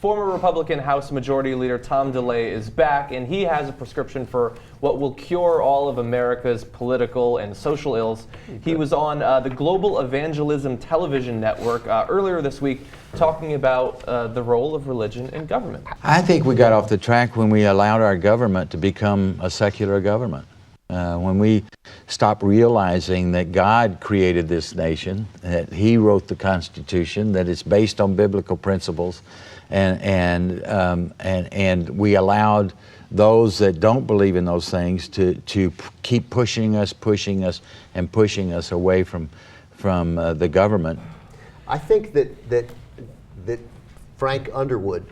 Former Republican House Majority Leader Tom DeLay is back, and he has a prescription for what will cure all of America's political and social ills. He was on the Global Evangelism television network earlier this week talking about the role of religion in government. I think we got off the track when we allowed our government to become a secular government. When we stopped realizing that God created this nation, that He wrote the Constitution, that it's based on biblical principles, and we allowed those that don't believe in those things to keep pushing us away from the government. I think that Frank Underwood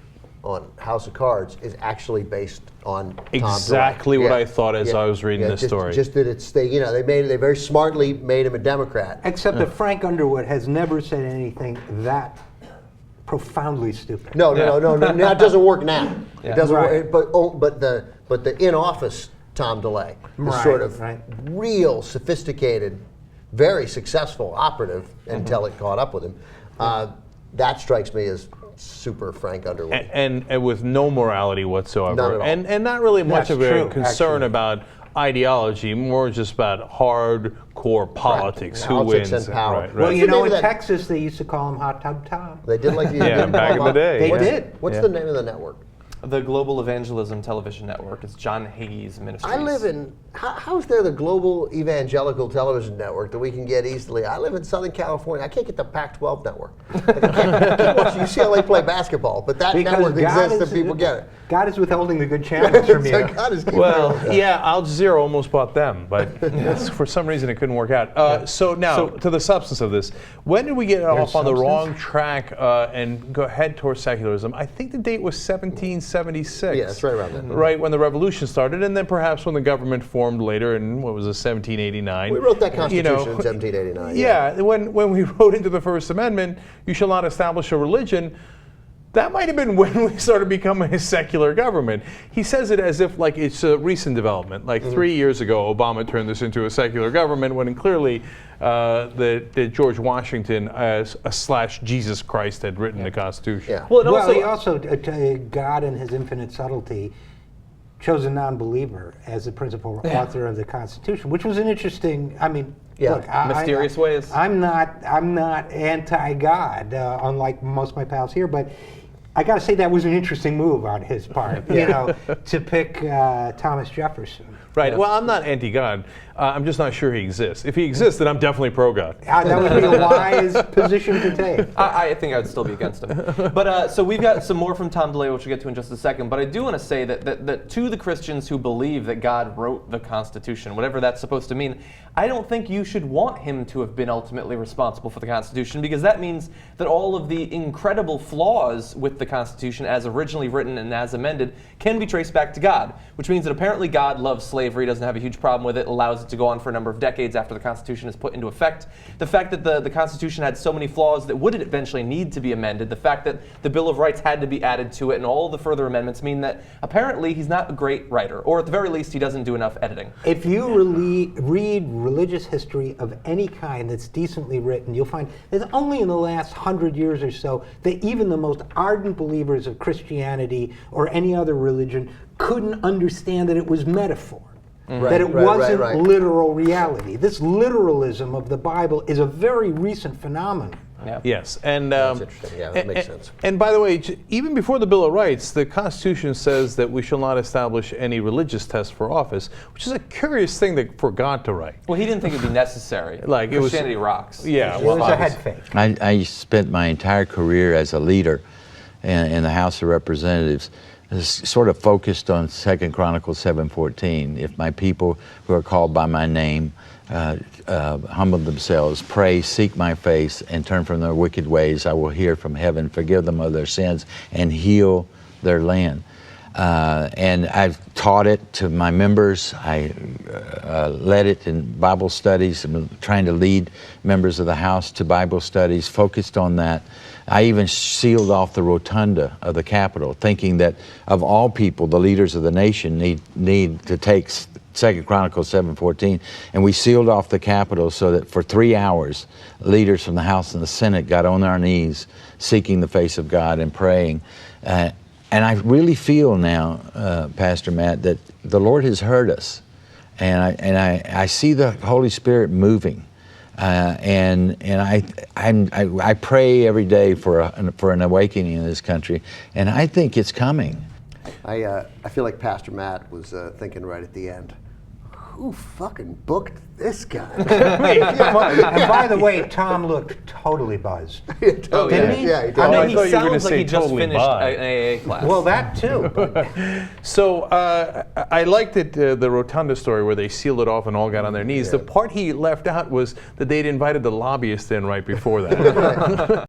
on House of Cards is actually based on exactly Tom what DeLay. I thought as I was reading this story. Just that they very smartly made him a Democrat. Except that Frank Underwood has never said anything that profoundly stupid. No, that doesn't work now. Yeah. It doesn't Right. work. But the in-office Tom DeLay, the sort of real sophisticated, very successful operative until it caught up with him. That strikes me as super Frank Underwood. And with no morality whatsoever. None at all. And not really much That's of a true, concern actually. about ideology, more just about hardcore politics. Who Politics wins? and power. Right. Well, What's you the know, name in of that- Texas, they used to call him Hot Tub Tom. They did like Yeah, back in the day. They Yeah. did. What's Yeah. the name of the network? The Global Evangelism television network. It's John Hagee's Ministries. I live in, how's there the Global Evangelical Television Network that we can get easily? I live in Southern California. I can't get the Pac-12 network. I can't watch UCLA play basketball, but that Because network God exists is- and people get it. God is withholding the good channels from you. God is keeping Well, it. yeah, Al Jazeera almost bought them, but for some reason it couldn't work out. So now, to the substance of this. When did we get off on the wrong track and head towards secularism? I think the date was 1776. Yeah, it's right around then. Right when the revolution started, and then perhaps when the government formed later in, what was it, 1789. We wrote that Constitution You know, in 1789. Yeah, when we wrote into the First Amendment, you shall not establish a religion, that might have been when we started becoming a secular government. He says it as if like it's a recent development. Like 3 years ago, Obama turned this into a secular government, when clearly that George Washington / Jesus Christ had written the Constitution. Yeah. Well, and Well, also, he also, God in his infinite subtlety, chose a non-believer as the principal author of the Constitution, which was an interesting, Yeah. look, Mysterious ways. I'm not anti-God, unlike most of my pals here, but I got to say that was an interesting move on his part, to pick Thomas Jefferson. Right. Well, I'm not anti-God. I'm just not sure he exists. If he exists, then I'm definitely pro-God. That would be a wise position to take. I think I'd still be against him. But so we've got some more from Tom DeLay, which we'll get to in just a second. But I do want to say that to the Christians who believe that God wrote the Constitution, whatever that's supposed to mean, I don't think you should want him to have been ultimately responsible for the Constitution, because that means that all of the incredible flaws with the Constitution as originally written and as amended can be traced back to God, which means that apparently God loves slavery, doesn't have a huge problem with it, allows it to go on for a number of decades after the Constitution is put into effect. The fact that the Constitution had so many flaws that would eventually need to be amended, the fact that the Bill of Rights had to be added to it, and all the further amendments mean that apparently he's not a great writer, or at the very least he doesn't do enough editing. If you read religious history of any kind that's decently written, you'll find that only in the last 100 years or so that even the most ardent believers of Christianity or any other religion couldn't understand that it was metaphor. That it wasn't literal reality. This literalism of the Bible is a very recent phenomenon. Yeah. Yes, and That's interesting. Yeah, that makes sense. And by the way, even before the Bill of Rights, the Constitution says that we shall not establish any religious test for office, which is a curious thing for God to write. Well, he didn't think it'd be necessary. Like, it was- Christianity rocks. Yeah, It was a head fake. I spent my entire career as a leader in the House of Representatives, sort of focused on 2 Chronicles 7:14. If my people who are called by my name humble themselves, pray, seek my face, and turn from their wicked ways, I will hear from heaven, forgive them of their sins, and heal their land. And I've taught it to my members. I led it in Bible studies. I'm trying to lead members of the House to Bible studies, focused on that. I even sealed off the rotunda of the Capitol, thinking that of all people, the leaders of the nation need to take 2 Chronicles 7:14, and we sealed off the Capitol so that for 3 hours, leaders from the House and the Senate got on their knees, seeking the face of God and praying. And I really feel now, Pastor Matt, that the Lord has heard us, and I see the Holy Spirit moving, and I pray every day for an awakening in this country, and I think it's coming. I feel like Pastor Matt was thinking right at the end, who fucking booked this guy? And by the way, Tom looked totally buzzed. Oh, Didn't he? Yeah, he did. I I mean, thought he you were gonna sounds like say he just totally finished bi. an AA class. Well, that too. But So I liked it, the Rotunda story where they sealed it off and all got on their knees. The part he left out was that they'd invited the lobbyist in right before that.